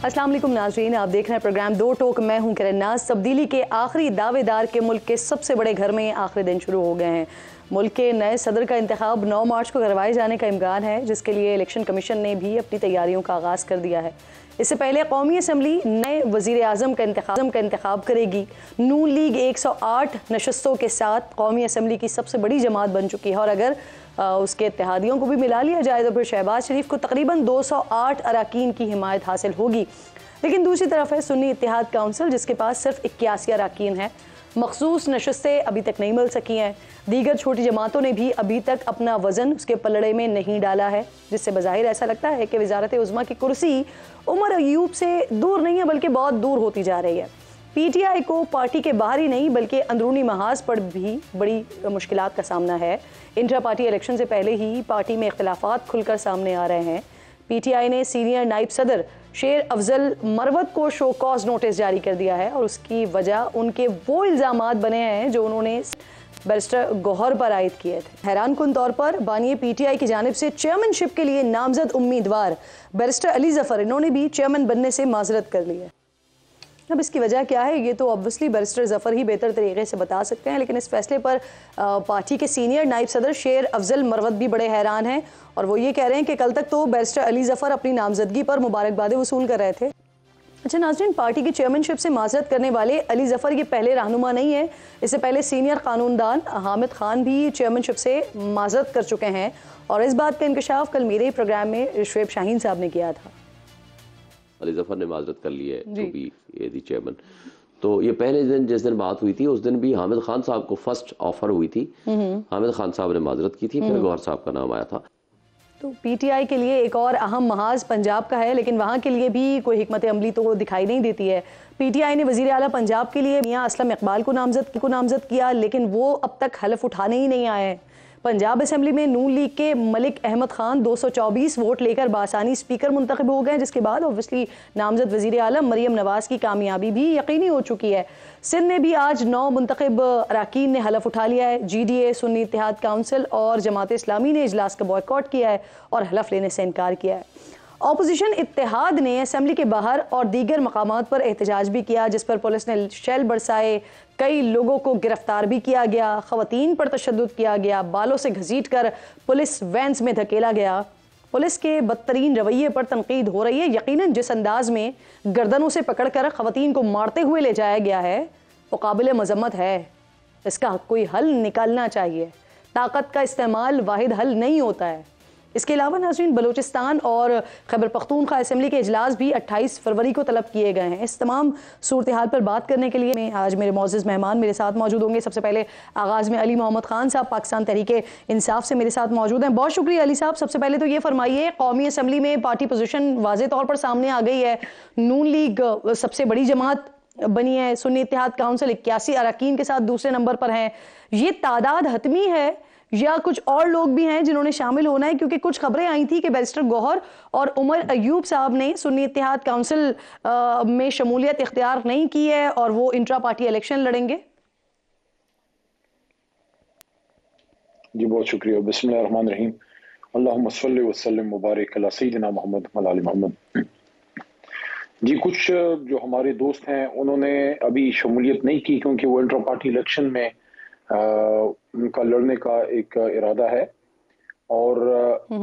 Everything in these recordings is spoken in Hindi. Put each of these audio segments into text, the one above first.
अस्सलाम वालेकुम नाज़रीन, आप देख रहे हैं प्रोग्राम दो टोक। मैं हूं किरण नाज। तब्दीली के आखिरी दावेदार के मुल्क के सबसे बड़े घर में आखिरी दिन शुरू हो गए हैं। मुल्क के नए सदर का इंतखाब 9 मार्च को करवाए जाने का इम्कान है, जिसके लिए इलेक्शन कमीशन ने भी अपनी तैयारियों का आगाज़ कर दिया है। इससे पहले कौमी असम्बली नए वज़ीर आज़म का इंतखाब करेगी। नून लीग 108 नशस्तों के साथ कौमी असम्बली की सबसे बड़ी जमात बन चुकी है, और अगर उसके इत्तेहादियों को भी मिला लिया जाए तो फिर शहबाज शरीफ को तकरीबन 208 अराकीन की हिमायत हासिल होगी। लेकिन दूसरी तरफ है सुन्नी इत्तेहाद काउंसिल, जिसके पास सिर्फ 81 अराकीन हैं। मखसूस नशस्तें अभी तक नहीं मिल सकी हैं। दीगर छोटी जमातों ने भी अभी तक अपना वजन उसके पलड़े में नहीं डाला है, जिससे बज़ाहिर ऐसा लगता है कि वज़ारत उज़्मा की कुर्सी उमर अयूब से दूर नहीं है, बल्कि बहुत दूर होती जा रही है। PTI को पार्टी के बाहर ही नहीं बल्कि अंदरूनी महाज पर भी बड़ी मुश्किलात का सामना है। इंट्रा पार्टी इलेक्शन से पहले ही पार्टी में इख्तिलाफात खुलकर सामने आ रहे हैं। PTI ने सीनियर नायब सदर शेर अफजल मरवत को शो कॉज नोटिस जारी कर दिया है, और उसकी वजह उनके वो इल्ज़ामात बने हैं जो उन्होंने बैरिस्टर गौहर पर आयद किए थे। हैरान कुन तौर पर बानी PTI की जानिब से चेयरमैनशिप के लिए नामजद उम्मीदवार बैरिस्टर अली जफर, इन्होंने भी चेयरमैन बनने से माजरत कर ली है। अब इसकी वजह क्या है, ये तो ऑब्वियसली बैरिस्टर जफ़र ही बेहतर तरीके से बता सकते हैं, लेकिन इस फैसले पर पार्टी के सीनियर नायब सदर शेर अफजल मरवत भी बड़े हैरान हैं, और वो ये कह रहे हैं कि कल तक तो बैरिस्टर अली जफ़र अपनी नामजदगी पर मुबारकबादें वसूल कर रहे थे। अच्छा नाज़रीन, पार्टी की चेयरमैनशिप से माजरत करने वाले अली जफ़र ये पहले रहनुमा नहीं है। इससे पहले सीनियर कानूनदान हामिद खान भी चेयरमैनशिप से माजरत कर चुके हैं, और इस बात का इंकशाफ कल मेरे ही प्रोग्राम में शुएब शाहीन साहब ने किया था। अली जफर ने माजरत कर ली है जो भी ये चेयरमैन। तो ये पहले दिन जिस दिन बात हुई थी उस दिन भी हामिद खान साहब को फर्स्ट ऑफर हुई थी। हामिद खान साहब ने माजरत की थी, फिर गौहर साहब का नाम आया था। तो PTI के लिए एक और अहम महाज पंजाब का है, लेकिन वहाँ के लिए भी कोई हिकमत अमली तो दिखाई नहीं देती है। PTI ने वज़ीर आला पंजाब के लिए मियां असलम इकबाल को नामजद किया, लेकिन वो अब तक हलफ उठाने ही नहीं आए। पंजाब असेंबली में नून लीग के मलिक अहमद खान 224 वोट लेकर बासानी स्पीकर मुंतखब हो गए, जिसके बाद ऑब्वियसली नामजद वज़ीर आलम मरियम नवाज की कामयाबी भी यकीनी हो चुकी है। सिंध में भी आज 9 मुंतखब अराकीन ने हलफ उठा लिया है। GDA, सुन्नी इत्तेहाद काउंसिल और जमात इस्लामी ने इजलास का बॉयकॉट किया है और हलफ लेने से इनकार किया है। ऑपोजिशन इत्तेहाद ने असेंबली के बाहर और दीगर मकामात पर एहतजाज भी किया, जिस पर पुलिस ने शेल बरसाए, कई लोगों को गिरफ्तार भी किया गया, खवातीन पर तशद्दुद किया गया, बालों से घसीट कर पुलिस वैन्स में धकेला गया। पुलिस के बदतरीन रवैये पर तनकीद हो रही है। यकीनन जिस अंदाज में गर्दनों से पकड़कर खवातीन को मारते हुए ले जाया गया है वो काबिल मजम्मत है। इसका कोई हल निकालना चाहिए। ताकत का इस्तेमाल वाहिद हल नहीं होता है। इसके अलावा नाज़रीन, बलूचिस्तान और खैबर पख्तूनख्वा असेंबली के इजलास भी 28 फरवरी को तलब किए गए हैं। इस तमाम सूरत हाल पर बात करने के लिए आज मेरे मोअज़्ज़ज़ मेहमान मेरे साथ मौजूद होंगे। सबसे पहले आगाज़ में अली मोहम्मद खान साहब पाकिस्तान तहरीक इंसाफ से मेरे साथ मौजूद हैं। बहुत शुक्रिया अली साहब। सबसे पहले तो ये फरमाइए, कौमी असम्बली में पार्टी पोजीशन वाज़े तौर पर सामने आ गई है। नून लीग सबसे बड़ी जमात बनी है। सुन्नी इत्तेहाद काउंसिल 81 अराकीन के साथ दूसरे नंबर पर हैं। ये तादाद हतमी है या कुछ और लोग भी हैं जिन्होंने शामिल होना है? क्योंकि कुछ खबरें आई थी कि बैरिस्टर गौहर और उमर अयूब साहब ने सुन्नी इत्तेहाद काउंसिल में शमूलियत इख्तियार नहीं की है और वो इंट्रा पार्टी इलेक्शन लड़ेंगे। जी बहुत शुक्रिया। बिस्मिल्लाहिर्रहमानिर्रहीम। अल्लाहुम्मा सल्लि व सल्लिम मुबारक अला सय्यिदिना मोहम्मद व अला मोहम्मद। जी कुछ जो हमारे दोस्त हैं उन्होंने अभी शमूलियत नहीं की क्योंकि वो इंट्रा पार्टी इलेक्शन में उनका लड़ने का एक इरादा है, और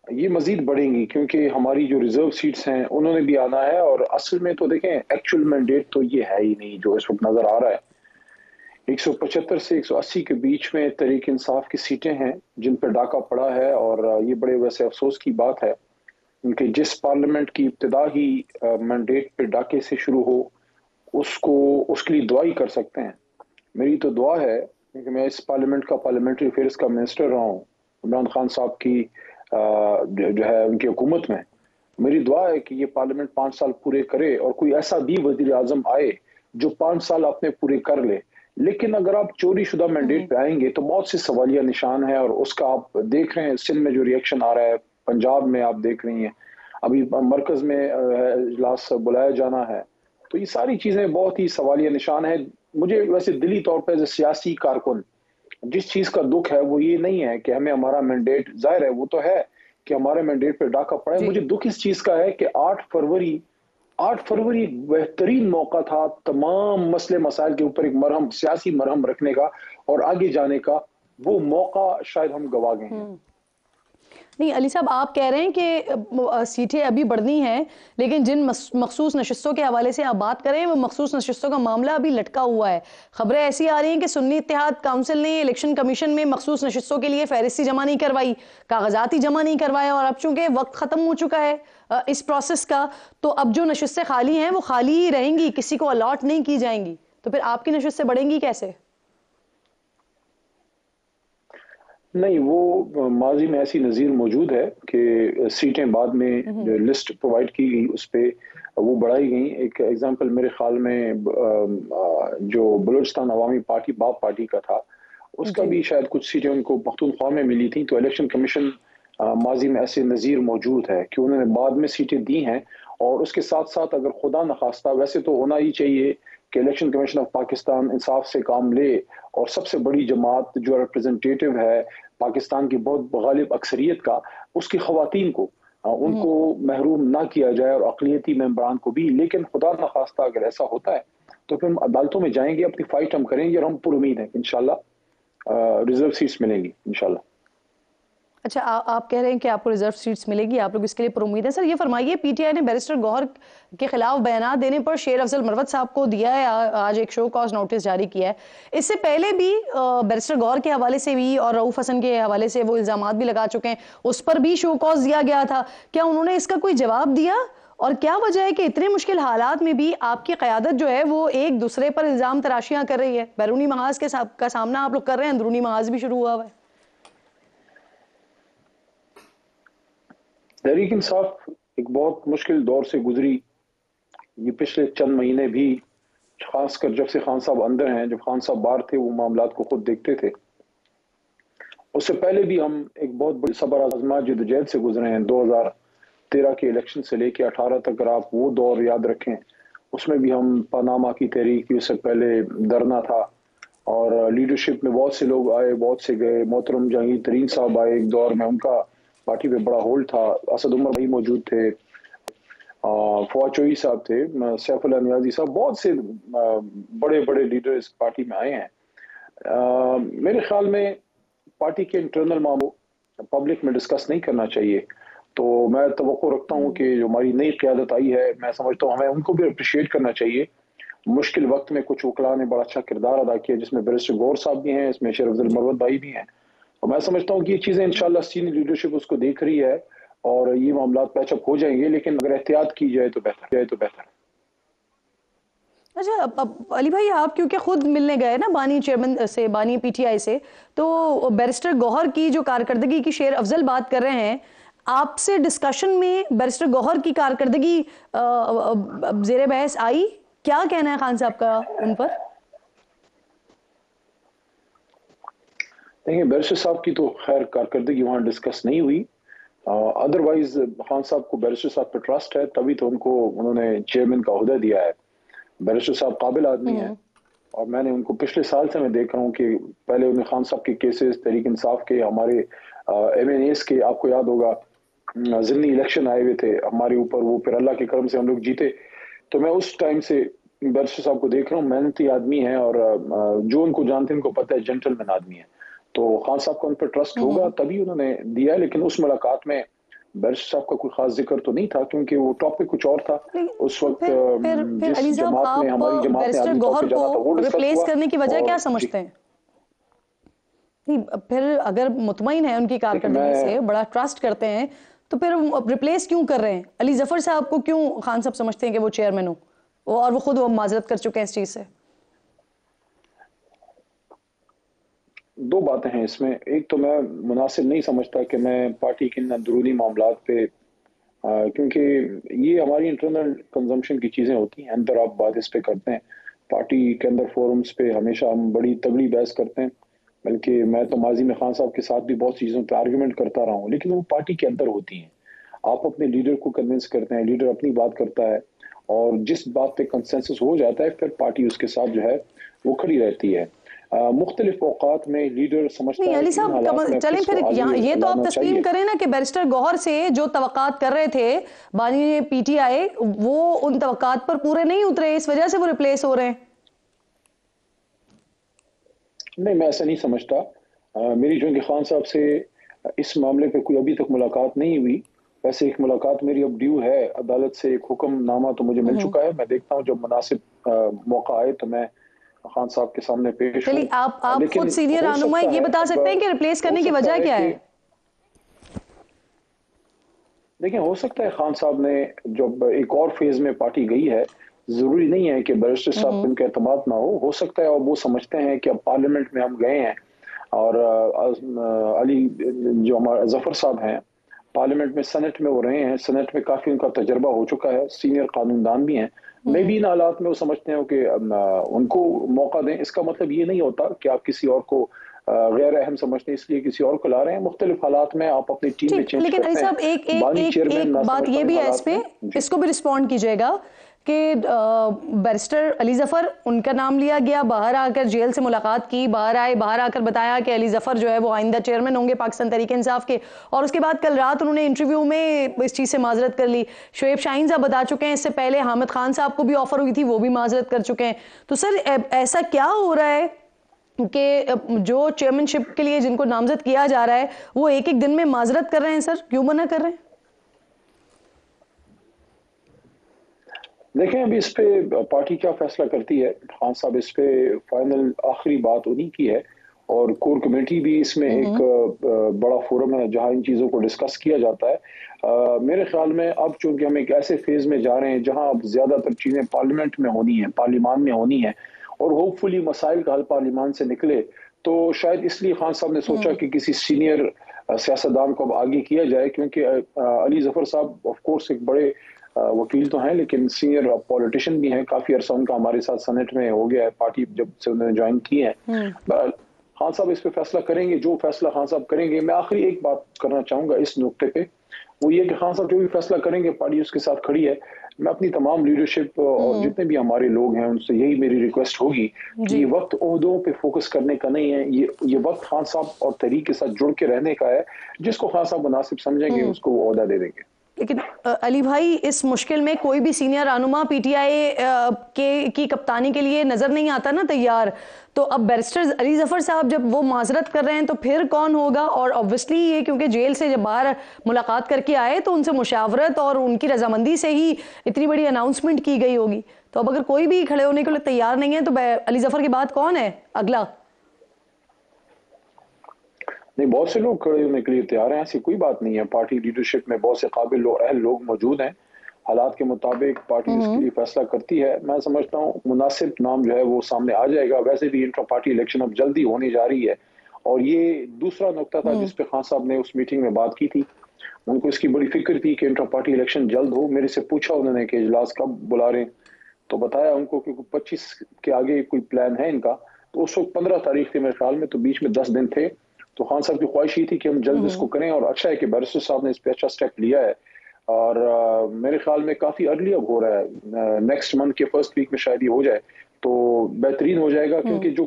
ये मजीद बढ़ेंगी क्योंकि हमारी जो रिजर्व सीट्स हैं उन्होंने भी आना है। और असल में तो देखें, एक्चुअल मैंडेट तो ये है ही नहीं जो इस वक्त नजर आ रहा है। 175 से 180 के बीच में तहरीक इंसाफ की सीटें हैं जिन पर डाका पड़ा है, और ये बड़े वैसे अफसोस की बात है क्योंकि जिस पार्लियामेंट की इब्तिदा ही मैंडेट पे डाके से शुरू हो उसके लिए दुआ ही कर सकते हैं। मेरी तो दुआ है क्योंकि मैं इस पार्लियामेंट का पार्लियामेंट्री अफेयर्स का मिनिस्टर रहा हूँ इमरान खान साहब की जो है उनकी हुकूमत में। मेरी दुआ है कि ये पार्लियामेंट 5 साल पूरे करे और कोई ऐसा भी वजीर आजम आए जो 5 साल अपने पूरे कर ले। लेकिन अगर आप चोरी शुदा मैंडेट पे आएंगे तो बहुत से सवालिया निशान है, और उसका आप देख रहे हैं सिंध में जो रिएक्शन आ रहा है, पंजाब में आप देख रही हैं, अभी मरकज में इजलास बुलाया जाना है। तो ये सारी चीजें बहुत ही सवालिया निशान है। मुझे वैसे दिली तौर पर सियासी कारकुन जिस चीज का दुख है वो ये नहीं है कि हमें हमारा मैंडेट, जाहिर है वो तो है कि हमारे मैंडेट पे डाका पड़ा है। मुझे दुख इस चीज का है कि 8 फरवरी एक बेहतरीन मौका था तमाम मसले मसाइल के ऊपर एक मरहम, सियासी मरहम रखने का और आगे जाने का। वो मौका शायद हम गवा गए हैं। नहीं अली साहब, आप कह रहे हैं कि सीटें अभी बढ़नी हैं, लेकिन जिन मखसूस नशिस्तों के हवाले से आप बात करें, वो मखसूस नशिस्तों का मामला अभी लटका हुआ है। खबरें ऐसी आ रही हैं कि सुन्नी इत्तेहाद काउंसिल ने इलेक्शन कमीशन में मखसूस नशिस्तों के लिए फहरिस्ती जमा नहीं करवाई, कागजात ही जमा नहीं करवाए, और अब चूंकि वक्त खत्म हो चुका है इस प्रोसेस का, तो अब जो नशिस्तें खाली हैं वो खाली ही रहेंगी, किसी को अलॉट नहीं की जाएंगी। तो फिर आपकी नशिस्तें बढ़ेंगी कैसे? नहीं, वो माजी में ऐसी नज़ीर मौजूद है कि सीटें बाद में जो लिस्ट प्रोवाइड की गई उस पर वो बढ़ाई गई। एक एग्जांपल मेरे ख्याल में जो बलूचिस्तान अवामी पार्टी बाप पार्टी का था, उसका भी शायद कुछ सीटें उनको पख्तूनख्वा में मिली थी। तो इलेक्शन कमीशन माजी में ऐसे नज़ीर मौजूद है कि उन्होंने बाद में सीटें दी हैं। और उसके साथ साथ अगर खुदा न खास्ता, वैसे तो होना ही चाहिए कि इलेक्शन कमीशन ऑफ पाकिस्तान इंसाफ से काम ले और सबसे बड़ी जमात जो रिप्रेजेंटेटिव है पाकिस्तान की बहुत गालिब अक्सरियत का, उसकी खवातीन को उनको महरूम ना किया जाए और अक़लियती मेंबरान को भी। लेकिन खुदा न खास्ता अगर ऐसा होता है तो फिर हम अदालतों में जाएंगे, अपनी फाइट हम करेंगे और हम पुरुमीद हैं इंशाल्लाह रिजर्व सीट्स मिलेंगी इंशाल्लाह। अच्छा, आप कह रहे हैं कि आपको रिजर्व सीट्स मिलेगी, आप लोग इसके लिए पुरुमीद हैं। सर ये फरमाइए, पीटीआई ने बैरिस्टर गौहर के खिलाफ बयान देने पर शेर अफजल मरवत साहब को दिया है आज एक शो कॉज नोटिस जारी किया है। इससे पहले भी बैरिस्टर गौहर के हवाले से भी और रऊफ हसन के हवाले से वो इल्जामात भी लगा चुके हैं, उस पर भी शो कॉज दिया गया था। क्या उन्होंने इसका कोई जवाब दिया? और क्या वजह है कि इतने मुश्किल हालात में भी आपकी क़यादत जो है वो एक दूसरे पर इल्ज़ाम तराशियाँ कर रही है? बैरूनी महाज का सामना आप लोग कर रहे हैं, अंदरूनी महाज भी शुरू हुआ है। तहरीक इंसाफ एक बहुत मुश्किल दौर से गुजरी। ये पिछले चंद महीने भी, खासकर जब से खान साहब अंदर हैं, जब खान साहब बाहर थे, वो मामलात को खुद देखते थे। उससे पहले भी हम एक बहुत बड़ी सबर आजमा जदोजहद से गुजरे हैं। 2013 के इलेक्शन से लेकर 18 तक अगर आप वो दौर याद रखें, उसमें भी हम पनामा की तहरीक की, उससे पहले धरना था और लीडरशिप में बहुत से लोग आए, बहुत से गए। मोहतरम जहांगीर तरीन साहब आए एक दौर में, उनका पार्टी पे बड़ा होल्ड था। असद उमर भाई मौजूद थे, फवाद चौधरी साहब थे, सैफुल्लाह नियाजी साहब, बहुत से बड़े बड़े लीडर इस पार्टी में आए हैं। मेरे ख्याल में पार्टी के इंटरनल मामलों पब्लिक में डिस्कस नहीं करना चाहिए। तो मैं तवक्को रखता हूँ कि जो हमारी नई क़यादत आई है, मैं समझता हूँ हमें उनको भी अप्रिशिएट करना चाहिए। मुश्किल वक्त में कुछ वकला ने बड़ा अच्छा किरदार अदा किया, जिसमें बैरिस्टर गौहर साहब भी हैं, इसमें शेर अफजल मरवत भाई भी हैं। तो मैं समझता हूँ कि ये चीज़ें इंशाल्लाह सीनियर लीडरशिप उसको देख रही है और ये मामला पैचअप हो जाएंगे, लेकिन अगर एहतियात की जाए तो बेहतर। अच्छा, अब अली भाई, आप क्योंकि खुद मिलने गए ना बानी चेयरमैन से, बानी पीटीआई से, तो बैरिस्टर गौहर की जो कारकर्दगी की शेर अफजल बात कर रहे हैं, आपसे डिस्कशन में बैरिस्टर गौहर की कारकर्दगी ज़ेरे बहस आई? क्या कहना है खान साहब का उन पर? देखिए, बैरिस्टर साहब की तो खैर कारकर्दगी वहाँ डिस्कस नहीं हुई। अदरवाइज खान साहब को बैरिस्टर साहब पर ट्रस्ट है, तभी तो उन्होंने चेयरमैन का ओहदा दिया है। बैरिस्टर साहब काबिल आदमी हैं और मैंने उनको पिछले साल से मैं देख रहा हूँ कि पहले उन्हें खान साहब के केसेस, तहरीक इंसाफ के, हमारे MNAs के, आपको याद होगा ज़िमनी इलेक्शन आए हुए थे हमारे ऊपर, वो फिर अल्लाह के करम से हम लोग जीते। तो मैं उस टाइम से बैरिस्टर साहब को देख रहा हूँ, मेहनती आदमी है और जो उनको जानते हैं उनको पता है जेंटलमैन आदमी है। तो खान साहब का उन पर ट्रस्ट होगा तभी उन्होंने दिया है। लेकिन उस मुलाकात में बैरिस्टर साहब का कोई खास जिक्र तो नहीं था, क्योंकि वो टॉपिक कुछ और था उस वक्त। फिर अली साहब, आप बैरिस्टर गौहर को रिप्लेस करने की वजह क्या समझते हैं? नहीं, फिर अगर मुतमईन है उनकी कारकर्दगी से, बड़ा ट्रस्ट करते हैं, तो फिर रिप्लेस क्यों कर रहे हैं? अली जफर साहब को क्यों खान साहब समझते हैं कि वो चेयरमैन हो, और वो खुद माजरत कर चुके हैं इस चीज से? दो बातें हैं इसमें। एक तो मैं मुनासिब नहीं समझता कि मैं पार्टी के अंदरूनी मामलात पे, क्योंकि ये हमारी इंटरनल कंजम्पशन की चीज़ें होती हैं, अंदर आप बात इस पे करते हैं। पार्टी के अंदर फोरम्स पे हमेशा हम बड़ी तगड़ी बहस करते हैं, बल्कि मैं तो माजी में खान साहब के साथ भी बहुत चीज़ों पे आर्गुमेंट करता रहा हूँ, लेकिन वो पार्टी के अंदर होती हैं। आप अपने लीडर को कन्विंस करते हैं, लीडर अपनी बात करता है और जिस बात पे कंसेंसस हो जाता है फिर पार्टी उसके साथ जो है वो खड़ी रहती है। मुख्तलिफ औकात में लीडर समझता नहीं है अली साहब चलें फिर यहाँ ये तो आप तस्लीम करें ना कि बैरिस्टर गौहर से जो तवक्कात कर रहे थे बानी पीटीआई वो उन तवक्कात पर पूरे नहीं उतरे, इस वजह से वो रिप्लेस हो रहे हैं। नहीं, मैं ऐसा नहीं समझता। मेरी चूंकि खान साहब से इस मामले पे कोई अभी तक मुलाकात नहीं हुई, वैसे एक मुलाकात मेरी अब ड्यू है, अदालत से एक हुक्मनामा तो मुझे मिल चुका है। मैं देखता हूँ जब मुनासिब मौका आए तो मैं खान साहब के सामने पेश हूं। आप खुद सीनियर रहनुमा ये बता सकते हैं कि रिप्लेस करने की वजह क्या है? देखिए, हो सकता है खान साहब ने जब एक और फेज में पार्टी गई है, जरूरी नहीं है कि बैरिस्टर साहब उनका एतमाद ना हो सकता है और वो समझते हैं कि अब पार्लियामेंट में हम गए हैं और अली जो हमारे जफर साहब हैं पार्लियामेंट में, सेनेट में वो रहे हैं, सेनेट में काफी उनका तजर्बा हो चुका है, सीनियर कानूनदान भी हैं, मे भी इन हालात में वो समझते हैं कि उनको मौका दें। इसका मतलब ये नहीं होता कि आप किसी और को गैर अहम समझते हैं इसलिए किसी और को ला रहे हैं। मुख्तलिफ हालात में आप अपनी टीम में चेंज लेकिन करते हैं। एक बात ये भी है इस पे, इसको भी रिस्पॉन्ड कीजिएगा कि बैरिस्टर अली जफर उनका नाम लिया गया, बाहर आकर जेल से मुलाकात की, बाहर आए, बाहर आकर बताया कि अली जफर जो है वो आइंदा चेयरमैन होंगे पाकिस्तान तहरीक इंसाफ के, और उसके बाद कल रात उन्होंने इंटरव्यू में इस चीज़ से माजरत कर ली। शोएब शाहीन साहब बता चुके हैं, इससे पहले हामिद खान साहब को भी ऑफर हुई थी, वो भी माजरत कर चुके हैं। तो सर ऐसा क्या हो रहा है कि जो चेयरमैनशिप के लिए जिनको नामजद किया जा रहा है वो एक एक दिन में माजरत कर रहे हैं? सर क्यों मना कर रहे हैं? देखें, अभी इस पे पार्टी क्या फैसला करती है। खान साहब इस पे फाइनल आखिरी बात उन्हीं की है और कोर कमेटी भी इसमें एक बड़ा फोरम है जहां इन चीज़ों को डिस्कस किया जाता है। मेरे ख्याल में अब चूंकि हम एक ऐसे फेज में जा रहे हैं जहां अब ज्यादातर चीज़ें पार्लियामेंट में होनी है, पार्लियामान में होनी है और होपफुली मसाइल का हल पार्लियामान से निकले, तो शायद इसलिए खान साहब ने सोचा कि किसी सीनियर सियासतदान को अब आगे किया जाए, क्योंकि अली जफर साहब ऑफ कोर्स एक बड़े वकील तो हैं लेकिन सीनियर पॉलिटिशियन भी हैं, काफी अरसा उनका हमारे साथ सेनेट में हो गया है पार्टी जब से उन्होंने ज्वाइन की है। खान साहब इस पे फैसला करेंगे, जो फैसला खान साहब करेंगे। मैं आखिरी एक बात करना चाहूंगा इस नुक्ते पे, वो ये कि खान साहब जो भी फैसला करेंगे पार्टी उसके साथ खड़ी है। मैं अपनी तमाम लीडरशिप और जितने भी हमारे लोग हैं उनसे यही मेरी रिक्वेस्ट होगी कि ये वक्त ओहदों पे फोकस करने का नहीं है, ये वक्त खान साहब और तहरीक के साथ जुड़ के रहने का है। जिसको खान साहब मुनासिब समझेंगे उसको वो ओहदा दे देंगे। लेकिन अली भाई, इस मुश्किल में कोई भी सीनियर रहनुमा पीटीआई की कप्तानी के लिए नजर नहीं आता ना तैयार। तो अब बैरिस्टर अली जफर साहब जब वो माजरत कर रहे हैं तो फिर कौन होगा? और ऑब्वियसली ये क्योंकि जेल से जब बाहर मुलाकात करके आए तो उनसे मुशावरत और उनकी रजामंदी से ही इतनी बड़ी अनाउंसमेंट की गई होगी। तो अब अगर कोई भी खड़े होने के लिए तैयार नहीं है तो अली जफर के बाद कौन है अगला? नहीं, बहुत से लोग खड़े होने के लिए तैयार हैं, ऐसी कोई बात नहीं है। पार्टी लीडरशिप में बहुत से काबिल और अहल लोग मौजूद हैं। हालात के मुताबिक पार्टी इसके लिए फैसला करती है। मैं समझता हूँ मुनासिब नाम जो है वो सामने आ जाएगा। वैसे भी इंट्रा पार्टी इलेक्शन अब जल्दी होने जा रही है और ये दूसरा नुकता था जिस पे खान साहब ने उस मीटिंग में बात की थी। उनको इसकी बड़ी फिक्र थी कि इंट्रा पार्टी इलेक्शन जल्द हो। मेरे से पूछा उन्होंने कि इजलास कब बुला रहे हैं, तो बताया उनको कि 25 के आगे कोई प्लान है इनका। तो उस वक्त 15 तारीख थी मेरे ख्याल में, तो बीच में 10 दिन थे। तो खान साहब की ख्वाहिश ये थी कि हम जल्द इसको करें और अच्छा है कि बैरिस्टर साहब ने इस पे अच्छा स्टेप लिया है और मेरे ख्याल में काफी अर्ली अब हो रहा है। नेक्स्ट मंथ के फर्स्ट वीक में शायद ये हो जाए तो बेहतरीन हो जाएगा, क्योंकि जो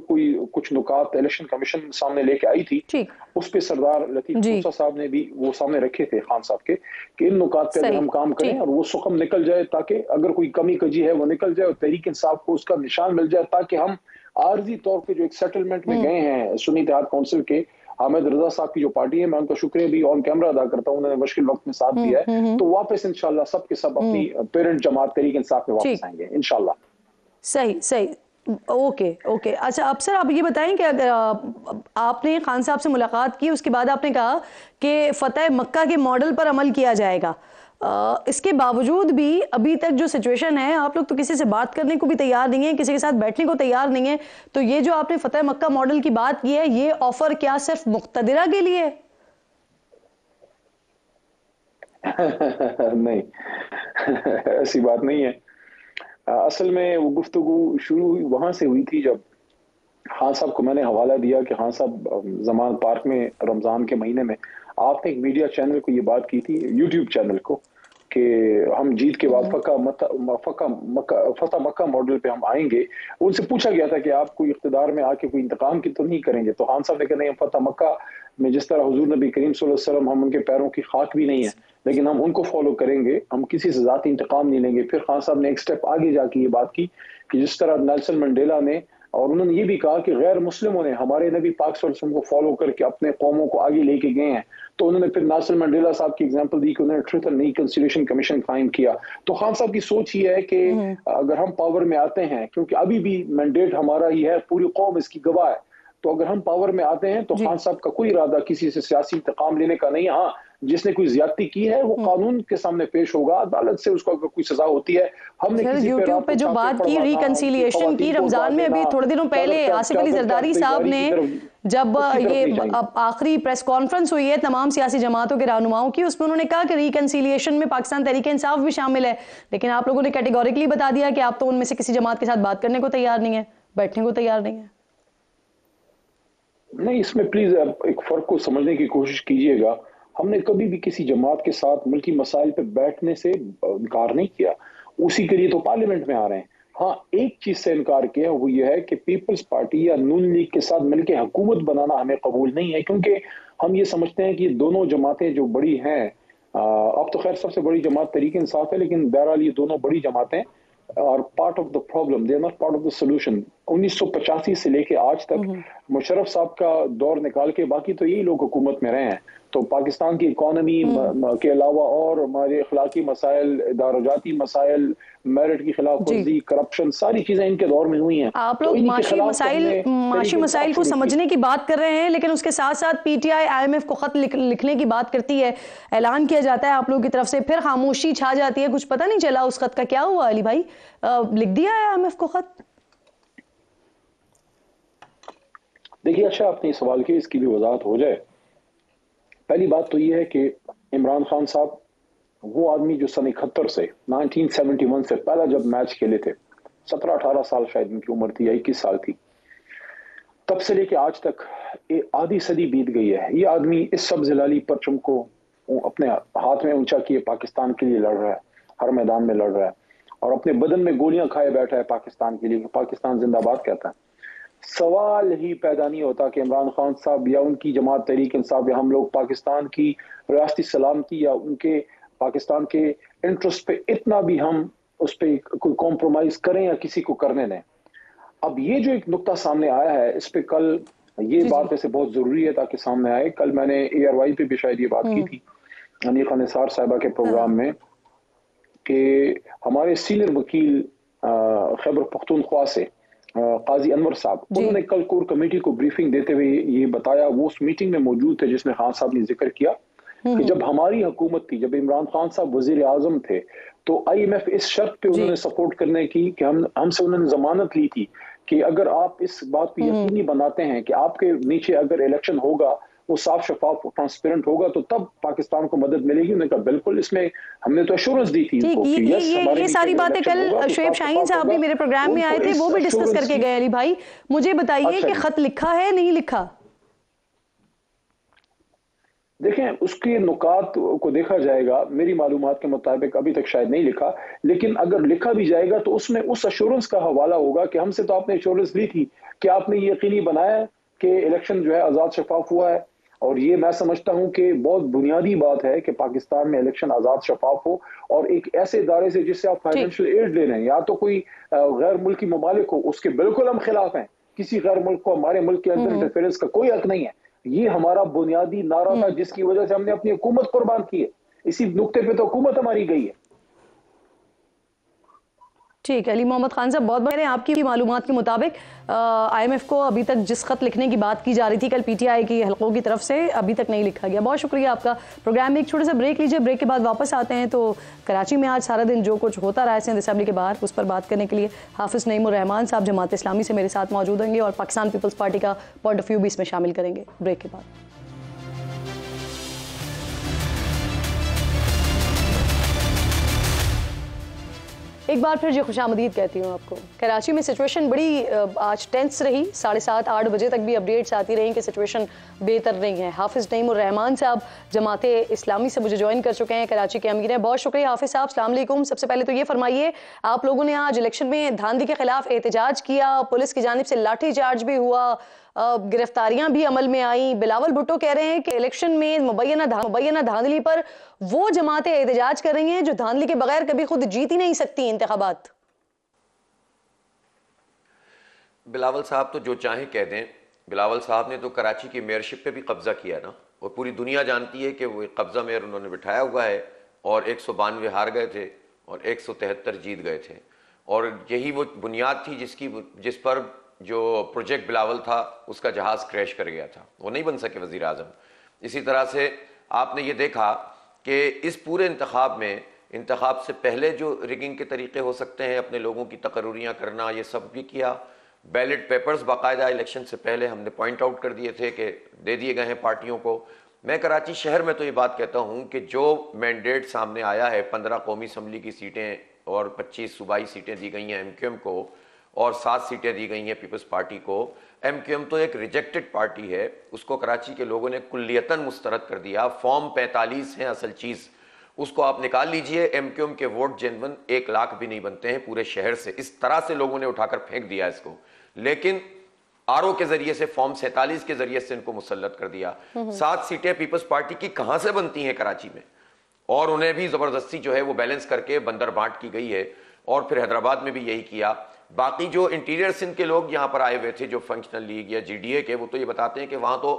कुछ नुकात इलेक्शन कमीशन सामने लेके आई थी उस पे सरदार लतीफ मूसा साहब ने भी वो सामने रखे थे खान साहब के कि इन नुकात पे अगर हम काम करें और वो सुखम निकल जाए, ताकि अगर कोई कमी कजी है वो निकल जाए और तहरीक इंसाफ को उसका निशान मिल जाए, ताकि हम आर्जी तौर पे जो एक सेटलमेंट में गए हैं सुन्नी इत्तेहाद काउंसिल के हामिद रजा साहब की जो पार्टी है, मैं उनका शुक्रिया भी ऑन कैमरा अदा करता हूँ, उन्होंने मुश्किल वक्त में साथ दिया है। तो वापस इंशाल्लाह सब के सब अपनी पेरेंट जमात तहरीक इंसाफ में वापस आएंगे इंशाल्लाह। सही ओके। अच्छा, अब सर आप ये बताएं कि अगर आपने खान साहब से मुलाकात की उसके बाद आपने कहा कि फतेह मक्का के मॉडल पर अमल किया जाएगा, इसके बावजूद भी अभी तक जो सिचुएशन है आप लोग तो किसी से बात करने को भी तैयार नहीं है, किसी के साथ बैठने को तैयार नहीं है। तो ये जो आपने फतेह मक्का मॉडल की बात की है, ये ऑफर क्या सिर्फ मुक्तदिरा के लिए है? नहीं ऐसी बात नहीं है। असल में वो गुफ्तगू शुरू वहां से हुई थी जब खान साहब को मैंने हवाला दिया कि खान साहब जमान पार्क में रमजान के महीने में आपने एक मीडिया चैनल को ये बात की थी, यूट्यूब चैनल को, कि हम जीत के बाद फतह मक्का मॉडल पे हम आएंगे। उनसे पूछा गया था कि आप कोई इख्तिदार में आके कोई इंतकाम की तो नहीं करेंगे, तो खान साहब ने कहा नहीं, हम फतह मक्का में जिस तरह हुजूर नबी करीम सल्लल्लाहु अलैहि वसल्लम, हम उनके पैरों की खाक भी नहीं है, लेकिन हम उनको फॉलो करेंगे, हम किसी से जाती इंतकाम नहीं लेंगे। फिर खान साहब ने एक स्टेप आगे जाके ये बात की कि जिस तरह नेल्सन मंडेला ने, और उन्होंने ये भी कहा कि गैर मुस्लिमों ने हमारे नबी पाक सल्लल्लाहु अलैहि वसल्लम को फॉलो करके अपने कौमों को आगे लेके गए हैं, तो उन्होंने फिर नेल्सन मंडेला साहब की एग्जांपल दी कि उन्होंने ट्रुथ एंड रिकंसिलिएशन कमीशन कायम किया। तो खान साहब की सोच ये है कि अगर हम पावर में आते हैं, क्योंकि अभी भी मैंडेट हमारा ही है, पूरी कौम इसकी गवाह है, तो अगर हम पावर में आते हैं तो खान साहब का कोई इरादा किसी से सियासी इंतकाम लेने का नहीं है। हाँ, जिसने कोई ज्यादती की है वो कानून के सामने पेश होगा, अदालत से उसको अगर कोई सजा होती है। हमने यूट्यूब पे जो बात की रिकंसिलिएशन की, रमजान में अभी थोड़े दिनों पहले आसिफ अली जरदारी साहब ने जब ये आखिरी प्रेस कॉन्फ्रेंस हुई है तमाम सियासी जमातों के रहनुमाओं की, उसमें उन्होंने कहा कि रिकंसिलिएशन में पाकिस्तान तहरीक इंसाफ भी शामिल है, लेकिन आप लोगों ने कैटेगोरिकली बता दिया कि आप तो उनमें से किसी जमात के साथ बात करने को तैयार नहीं है, बैठने को तैयार नहीं है। नहीं, इसमें प्लीज एक फर्क को समझने की कोशिश कीजिएगा। हमने कभी भी किसी जमात के साथ मुल्की मसाइल पे बैठने से इनकार नहीं किया, उसी के लिए तो पार्लियामेंट में आ रहे हैं। हाँ, एक चीज से इनकार किया, वो ये है कि पीपल्स पार्टी या नून लीग के साथ मिलकर हुकूमत बनाना हमें कबूल नहीं है, क्योंकि हम ये समझते हैं कि दोनों जमातें जो बड़ी हैं, अब तो खैर सबसे बड़ी जमात तहरीक इंसाफ है, लेकिन बहरहाल ये दोनों बड़ी जमातें और part of the problem, they are not part of the solution. 1985 से लेके आज तक मुशर्रफ साहब का दौर निकाल के बाकी तो यही लोग हुकूमत में रहे हैं, तो पाकिस्तान की इकॉनमी के अलावा और हमारे अखलाकी मसाइल, इदारोजाती मसाइल, मेरिट की खिलाफ वर्जी, करप्शन, सारी चीजें इनके दौर में हुई हैं। आप लोग माशी मसाइल को समझने की बात कर रहे हैं, लेकिन उसके साथ साथ पीटीआई IMF को खत लिखने की बात करती है, ऐलान किया जाता है आप लोगों की तरफ से, फिर खामोशी छा जाती है, कुछ पता नहीं चला उस खत का क्या हुआ। अली भाई, लिख दिया है IMF को खत? देखिए, अच्छा आपने ये सवाल किया, इसकी भी वजाहत हो जाए। पहली बात तो ये है कि इमरान खान साहब वो आदमी जो सन 71 से 1971 से पहला जब मैच खेले थे, 17-18 साल शायद इनकी उम्र थी या 21 साल थी, तब से लेके आज तक आधी सदी बीत गई है। ये आदमी इस सब जलाली परचम को अपने हाथ में ऊंचा किए पाकिस्तान के लिए लड़ रहा है, हर मैदान में लड़ रहा है, और अपने बदन में गोलियां खाए बैठा है पाकिस्तान के लिए, पाकिस्तान जिंदाबाद कहता है। सवाल ही पैदा नहीं होता कि इमरान खान साहब या उनकी जमात तहरीक इंसाफ या हम लोग पाकिस्तान की रियासती सलामती या उनके पाकिस्तान के इंटरेस्ट पे इतना भी हम उस पर कोई कॉम्प्रोमाइज करें या किसी को करने दें। अब ये जो एक नुक्ता सामने आया है, इस पे कल ये बात वैसे बहुत जरूरी है ताकि सामने आए। कल मैंने ARY पे भी शायद ये बात की थी, अनीका निसार साहिबा के प्रोग्राम में, कि हमारे सीनियर वकील खैबर पख्तूनख्वा से काजी अनवर साहब, उन्होंने कल कोर कमेटी को ब्रीफिंग देते हुए ये बताया, वो उस मीटिंग में मौजूद थे जिसमें खान साहब ने जिक्र किया कि जब हमारी हुकूमत थी, जब इमरान खान साहब वजीर आजम थे, तो IMF इस शर्त पे उन्होंने सपोर्ट करने की कि हमसे उन्होंने जमानत ली थी कि अगर आप इस बात पे यकीनी बनाते हैं कि आपके नीचे अगर इलेक्शन होगा वो साफ शफाफ ट्रांसपेरेंट होगा तो तब पाकिस्तान को मदद मिलेगी। उन्होंने कहा बिल्कुल, इसमें हमने तो एश्योरेंस दी थी इनको कि ये सारी बातें कल शुएब शाहीन साहब भी मेरे प्रोग्राम में आए थे, वो भी डिस्कस करके गए। अली भाई, मुझे बताइए कि खत लिखा है नहीं लिखा? देखें, उसके नुकात को देखा जाएगा, मेरी मालूमात के मुताबिक अभी तक शायद नहीं लिखा, लेकिन अगर लिखा भी जाएगा तो उसमें उस एश्योरेंस का हवाला होगा कि हमसे तो आपने एश्योरेंस ली थी कि आपने ये यकीनी बनाया कि इलेक्शन जो है आज़ाद शफाफ हुआ है। और ये मैं समझता हूं कि बहुत बुनियादी बात है कि पाकिस्तान में इलेक्शन आज़ाद शफाफ हो, और एक ऐसे इदारे से जिससे आप फाइनेंशियल एड ले रहे हैं या तो कोई गैर मुल्की ममालिक हो, उसके बिल्कुल हम खिलाफ हैं। किसी गैर मुल्क को हमारे मुल्क के अंदर इंटरफेरेंस का कोई हक नहीं है। ये हमारा बुनियादी नारा था जिसकी वजह से हमने अपनी हुकूमत कुर्बान की है। इसी नुक्ते पे तो हुकूमत हमारी गई है। ठीक है, अली मोहम्मद खान साहब, बहुत बड़े आपकी मालूमात के मुताबिक IMF को अभी तक जिस खत लिखने की बात की जा रही थी कल PTI की हलकों की तरफ से, अभी तक नहीं लिखा गया। बहुत शुक्रिया आपका। प्रोग्राम में एक छोटे सा ब्रेक लीजिए, ब्रेक के बाद वापस आते हैं। तो कराची में आज सारा दिन जो कुछ होता रहा है सिंध असेंबली के बाहर, उस पर बात करने के लिए हाफिज़ नईमुर रहमान साहब जमात इस्लामी से मेरे साथ मौजूद होंगे और पाकिस्तान पीपल्स पार्टी का पॉइंट ऑफ व्यू भी इसमें शामिल करेंगे ब्रेक के बाद। एक बार फिर जो खुशामदीद कहती हूँ आपको। कराची में सिचुएशन बड़ी आज टेंस रही, 7:30-8 बजे तक भी अपडेट्स आती रही कि सिचुएशन बेहतर नहीं है। हाफिज़ नईमुर रहमान साहब जमाते इस्लामी से मुझे ज्वाइन कर चुके हैं, कराची के अमीर हैं। बहुत शुक्रिया हाफिज़ साहब, अस्सलाम वालेकुम। सबसे पहले तो ये फरमाइए, आप लोगों ने आज इलेक्शन में धांधली के खिलाफ एहतजाज किया, पुलिस की जानिब से लाठी चार्ज भी हुआ, गिरफ्तारियां भी अमल में आई। बिलावल भुट्टो कह रहे हैं कि इलेक्शन में मुबैना धांधली पर वो जमातें एहतजाज कर रही हैं जो धांधली के बगैर कभी खुद जीत ही नहीं सकती इंतखाबात। बिलावल साहब तो जो चाहे कह दें। बिलावल साहब ने तो कराची की मेयरशिप पे भी कब्जा किया ना, और पूरी दुनिया जानती है कि वो कब्जा मेयर उन्होंने बिठाया हुआ है, और 192 हार गए थे और 173 जीत गए थे। और यही वो बुनियाद थी जिस पर जो प्रोजेक्ट बिलावल था उसका जहाज क्रैश कर गया था, वो नहीं बन सके वजीर आजम। इसी तरह से आपने ये देखा कि इस पूरे इंतखाब में, इंतखाब से पहले जो रिगिंग के तरीके हो सकते हैं, अपने लोगों की तकर्रुरियाँ करना, ये सब भी किया। बैलेट पेपर्स बाकायदा इलेक्शन से पहले हमने पॉइंट आउट कर दिए थे कि दे दिए गए हैं पार्टियों को। मैं कराची शहर में तो ये बात कहता हूँ कि जो मैंडेट सामने आया है, 15 कौमी असम्बली की सीटें और 25 सूबाई सीटें दी गई हैं MQM को, और 7 सीटें दी गई हैं पीपल्स पार्टी को। MQM तो एक रिजेक्टेड पार्टी है, उसको कराची के लोगों ने कुल्लियतन मुस्तरद कर दिया। फॉर्म 45 है असल चीज़, उसको आप निकाल लीजिए। MQM के वोट जेनवन 1 लाख भी नहीं बनते हैं पूरे शहर से। इस तरह से लोगों ने उठाकर फेंक दिया इसको, लेकिन RO के जरिए से, फॉर्म 47 के जरिए से इनको मुसल्लत कर दिया। 7 सीटें पीपल्स पार्टी की कहां से बनती हैं कराची में, और उन्हें भी जबरदस्ती जो है वो बैलेंस करके बंदर बांट की गई है। और फिर हैदराबाद में भी यही किया। बाकी जो इंटीरियर सिंध के लोग यहाँ पर आए हुए थे, जो फंक्शनल लीग या GDA के, वो तो ये बताते हैं कि वहां तो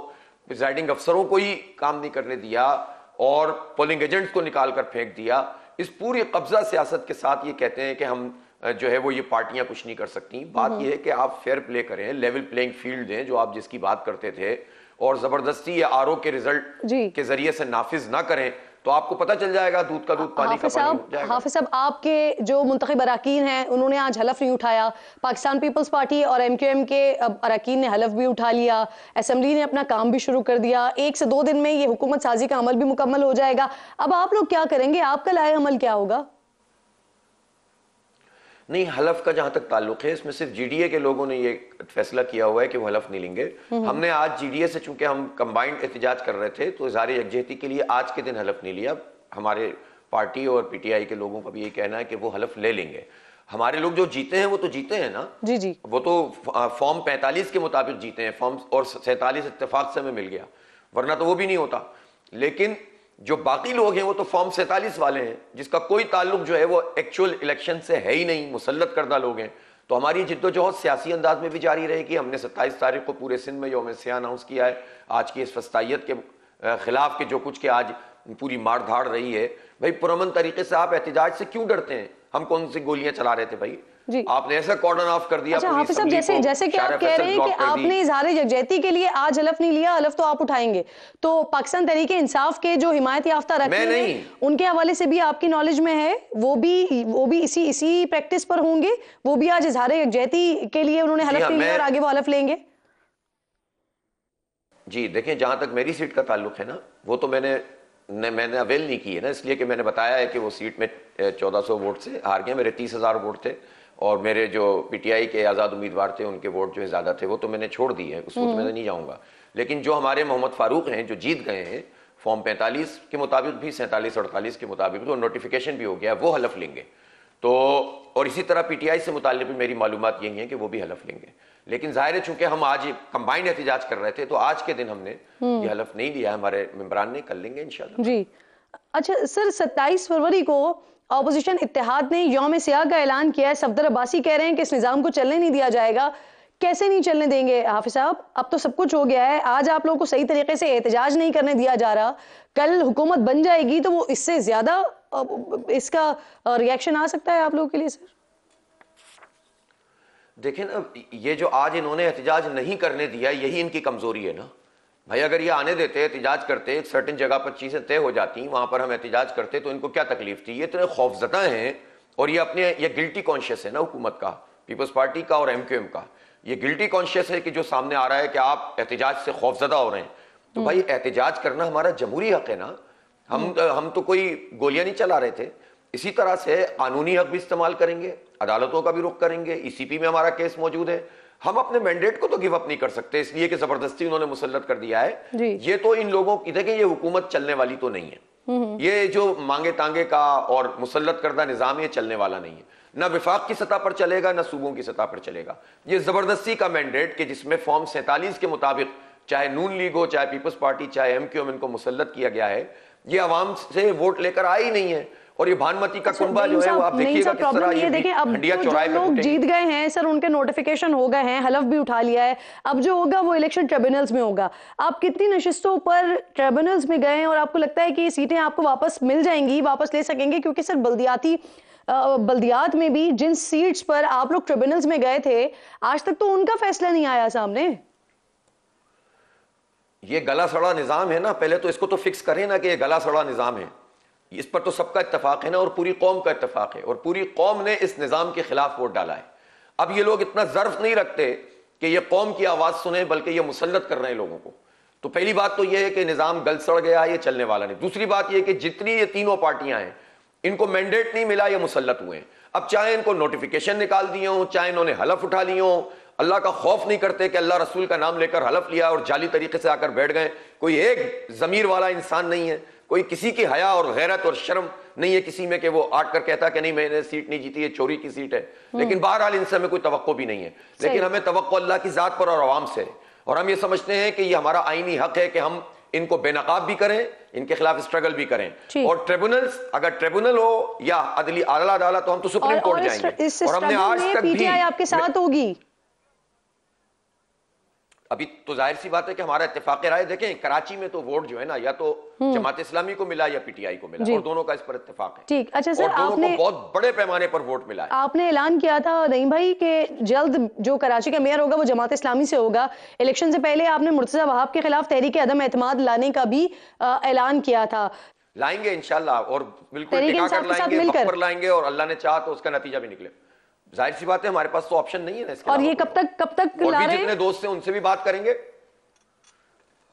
प्रिजाइडिंग अफसरों को ही काम नहीं करने दिया और पोलिंग एजेंट्स को निकाल कर फेंक दिया। इस पूरी कब्जा सियासत के साथ ये कहते हैं कि हम जो है वो ये पार्टियां कुछ नहीं कर सकती। बात यह है कि आप फेयर प्ले करें, लेवल प्लेइंग फील्ड दें, जो आप जिसकी बात करते थे, और जबरदस्ती या RO के रिजल्ट के जरिए से नाफिज ना करें, तो आपको पता चल जाएगा दूध का दूध पानी का पानी हो जाएगा। हाफिज साहब, आपके जो मुंतखब अरकान हैं उन्होंने आज हलफ नहीं उठाया। पाकिस्तान पीपल्स पार्टी और MQM के अरकान ने हलफ भी उठा लिया। असेंबली ने अपना काम भी शुरू कर दिया। 1 से 2 दिन में ये हुकूमत साजी का अमल भी मुकम्मल हो जाएगा। अब आप लोग क्या करेंगे? आपका लाए अमल क्या होगा? नहीं, हलफ का जहां तक ताल्लुक है, इसमें सिर्फ GDA के लोगों ने ये फैसला किया हुआ है कि वो हलफ नहीं लेंगे। हमने आज GDA से, चूंकि हम कंबाइंड एहतजाज कर रहे थे, तो इज़हार यकजहती के लिए आज के दिन हलफ नहीं लिया। हमारे पार्टी और PTI के लोगों का भी ये कहना है कि वो हलफ ले लेंगे। हमारे लोग जो जीते हैं वो तो जीते हैं ना, जी। वो तो फॉर्म 45 के मुताबिक जीते हैं, फॉर्म और 47 इत्तेफाक से हमें मिल गया, वरना तो वो भी नहीं होता। लेकिन जो बाकी लोग हैं वो तो फॉर्म 47 वाले हैं, जिसका कोई ताल्लुक जो है वो एक्चुअल इलेक्शन से है ही नहीं, मुसल्लत करदा लोग हैं। तो हमारी जिद्दोजहद सियासी अंदाज में भी जारी रहेगी। हमने 27 तारीख को पूरे सिंध में यौम सियाह अनाउंस किया है। आज की इस फस्तायत के खिलाफ के जो कुछ के आज पूरी मार धाड़ रही है, भाई पुरअमन तरीके से आप एहतजाज से क्यों डरते हैं? हम कौन सी गोलियां चला रहे थे भाई? आपने ऐसा कॉर्डन ऑफ कर दिया। अच्छा हाफिज साहब, जैसे कि आप कह रहे हैं कि आपने इज़हार यकजहती के लिए आज हलफ नहीं लिया, हलफ तो आप उठाएंगे, तो पाकिस्तान तहरीके इंसाफ के जो हिमायत याफ्ता रखते हैं उनके हवाले से भी आपकी नॉलेज में है, वो भी इसी प्रैक्टिस पर होंगे? वो भी आज इज़हार यकजहती के लिए उन्होंने हलफ नहीं लिया और आगे वो हलफ लेंगे? जी देखें, जहां तक मेरी सीट का ताल्लुक है ना, वो तो मैंने अवेल नहीं की है ना, इसलिए कि मैंने बताया है कि वो सीट में 1400 वोट से हार गया। मेरे 30,000 वोट थे, और मेरे जो PTI के आज़ाद उम्मीदवार थे उनके वोट जो है ज़्यादा थे, वो तो मैंने छोड़ दी है, उसको तो मैं नहीं जाऊँगा। लेकिन जो हमारे मोहम्मद फारूक हैं जो जीत गए हैं फॉर्म 45 के मुताबिक भी, 47-48 के मुताबिक भी, तो नोटिफिकेशन भी हो गया, वो हलफ लेंगे। तो और इसी तरह PTI से मुताल्लिक़ भी मेरी मालूमात यही है कि वो भी हलफ लेंगे। लेकिन जाहिर है चूंकि हम आज कंबाइंड एहतजाज कर रहे थे, तो आज के दिन हमने ये हलफ नहीं लिया, हमारे मेंबरान ने, कर लेंगे इंशाल्लाह। जी अच्छा सर, 27 फरवरी को ऑपोजिशन इत्तेहाद ने यौम सियाह का ऐलान किया है। सफदर अब्बासी कह रहे हैं कि इस निज़ाम को चलने नहीं दिया जाएगा। कैसे नहीं चलने देंगे हाफिज साहब? अब तो सब कुछ हो गया है, आज आप लोगों को सही तरीके से एहतजाज नहीं करने दिया जा रहा, कल हुकूमत बन जाएगी तो वो इससे ज्यादा इसका रिएक्शन आ सकता है आप लोगों के लिए। सर देखें ना, ये जो आज इन्होंने एहतजाज नहीं करने दिया, यही इनकी कमजोरी है ना भाई। अगर ये आने देते, एहतजाज करते, एक सर्टेन जगह पर चीजें तय हो जाती, वहां पर हम एहतजाज करते, तो इनको क्या तकलीफ थी? ये इतने खौफजदा हैं, और ये गिल्टी कॉन्शियस है ना हुकूमत का, पीपल्स पार्टी का और MQM का। ये गिल्टी कॉन्शियस है कि जो सामने आ रहा है कि आप एहतजाज से खौफजदा हो रहे हैं। तो भाई एहतजाज करना हमारा जमहूरी हक है ना। हम तो कोई गोलियां नहीं चला रहे थे। इसी तरह से कानूनी हक भी इस्तेमाल करेंगे, अदालतों का भी रुख करेंगे, ECP में हमारा केस मौजूद है। हम अपने मैंडेट को तो गिव अप नहीं कर सकते इसलिए कि जबरदस्ती उन्होंने मुसल्लत कर दिया है। ये तो इन लोगों की, देखें ये हुकूमत चलने वाली तो नहीं है, ये जो मांगे तांगे का और मुसल्लत करदा निजाम ये चलने वाला नहीं है, ना विफाक की सतह पर चलेगा ना सूबों की सतह पर चलेगा। ये जबरदस्ती का मैंडेट कि जिसमें फॉर्म 47 के मुताबिक चाहे नून लीग हो, चाहे पीपल्स पार्टी, चाहे MQM, इनको मुसल्लत किया गया है, ये अवाम से वोट लेकर आई नहीं है। और ये भानमती का कुनबा जो है वो आप देखिएगा किस तरह ये देखिए, अब हंडिया तो चौराहे जो पे लोग जीत गए हैं सर, उनके नोटिफिकेशन हो गए हैं, हलफ भी उठा लिया है, अब जो होगा वो इलेक्शन ट्रिब्यूनल्स में होगा। आप कितनी नशिस्तों पर ट्रिब्यूनल्स में गए हैं और आपको लगता है कि ये सीटें आपको वापस मिल जाएंगी, वापस ले सकेंगे? क्योंकि सर बल्दियात में भी जिन सीट्स पर आप लोग ट्रिब्यूनल्स में गए थे, आज तक तो उनका फैसला नहीं आया सामने। ये गला सड़ा निजाम है ना, पहले तो इसको तो फिक्स करें ना कि ये गला सड़ा निजाम है। इस पर तो सबका इत्तेफाक है ना, और पूरी कौम का इत्तेफाक है, और पूरी कौम ने इस निजाम के खिलाफ वोट डाला है। अब ये लोग इतना ज़र्फ नहीं रखते कि ये कौम की आवाज़ सुने, बल्कि ये मुसल्लत कर रहे हैं लोगों को। तो पहली बात तो ये है कि निजाम गल सड़ गया, ये चलने वाला नहीं। दूसरी बात ये कि जितनी ये तीनों पार्टियां हैं, इनको मैंडेट नहीं मिला, ये मुसल्लत हुए हैं। अब चाहे इनको नोटिफिकेशन निकाल दिए हों, चाहे इन्होंने हलफ उठा लिए हों, अल्लाह का खौफ नहीं करते कि अल्लाह रसूल का नाम लेकर हलफ लिया और जाली तरीके से आकर बैठ गए। कोई एक ज़मीर वाला इंसान नहीं है, कोई किसी की हया और गैरत और शर्म नहीं है किसी में कि वो आट कर कहता कि नहीं मैंने सीट नहीं जीती, ये चोरी की सीट है। लेकिन बहरहाल इनसे हमें कोई तवक्को भी नहीं है, लेकिन हमें तवक्को अल्लाह की ज़ात पर और अवाम से। और हम ये समझते हैं कि ये हमारा आईनी हक है कि हम इनको बेनकाब भी करें, इनके खिलाफ स्ट्रगल भी करें। और ट्रिब्यूनल्स, अगर ट्रिब्यूनल हो या अदली आला अदालत, तो हम तो सुप्रीम कोर्ट जाएंगे। और हमने आज तक भी आपके साथ होगी। अभी तो जाहिर सी बात है कि हमारा इत्तेफाक राय, देखें कराची में तो वोट जो है ना, या तो जमात इस्लामी को मिला या PTI को मिला, और दोनों का इस पर इत्तेफाक है। ठीक, अच्छा सर, आपने बहुत बड़े पैमाने पर वोट मिला है। आपने ऐलान किया था नहीं भाई कि जल्द जो कराची का मेयर होगा वो जमात इस्लामी से होगा। इलेक्शन से पहले आपने मुर्तजा वहाब के खिलाफ तहरीक अदम एतमाद लाने का भी ऐलान किया था। लाएंगे इंशाल्लाह, और बिल्कुल टिका कर लाएंगे, मिलकर लाएंगे, और अल्लाह ने चाहा तो उसका नतीजा भी निकले। जाहिर सी बात है हमारे पास तो ऑप्शन नहीं है ना इसके। और ये कब तक ला रहे हैं? जितने दोस्त हैं उनसे भी बात करेंगे।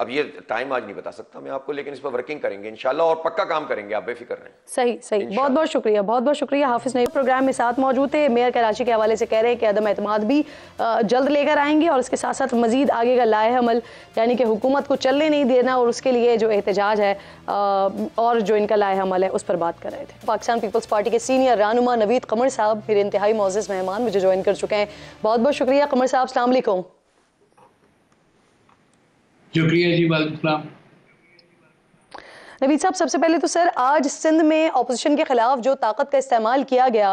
अब ये टाइम आज नहीं बता सकता मैं आपको, लेकिन इस पर वर्किंग करेंगे इंशाल्लाह, और पक्का काम करेंगे, आप बेफिक्र रहें। सही, बहुत बहुत शुक्रिया, बहुत बहुत शुक्रिया। हाफिज नईम प्रोग्राम में साथ मौजूद थे। मेयर कराची के हवाले से कह रहे हैं कि अदम एतमाद भी जल्द लेकर आएंगे, और इसके साथ साथ मजीद आगे का लाए अमल, यानी कि हुकूमत को चलने नहीं देना, और उसके लिए जो एहतजाज है और जो इनका लाए अमल है उस पर बात कर रहे थे। पाकिस्तान पीपल्स पार्टी के सीनियर रहनुमा नवीद कमर साहब मेरे इंतहाई मोअज़्ज़ज़ मेहमान मुझे ज्वाइन कर चुके हैं। बहुत बहुत शुक्रिया कमर साहब, अस्सलाम वालेकुम। शुक्रिया जी, वालेकुम। नवीद साहब, सबसे पहले तो सर आज सिंध में अपोजिशन के खिलाफ जो ताकत का इस्तेमाल किया गया,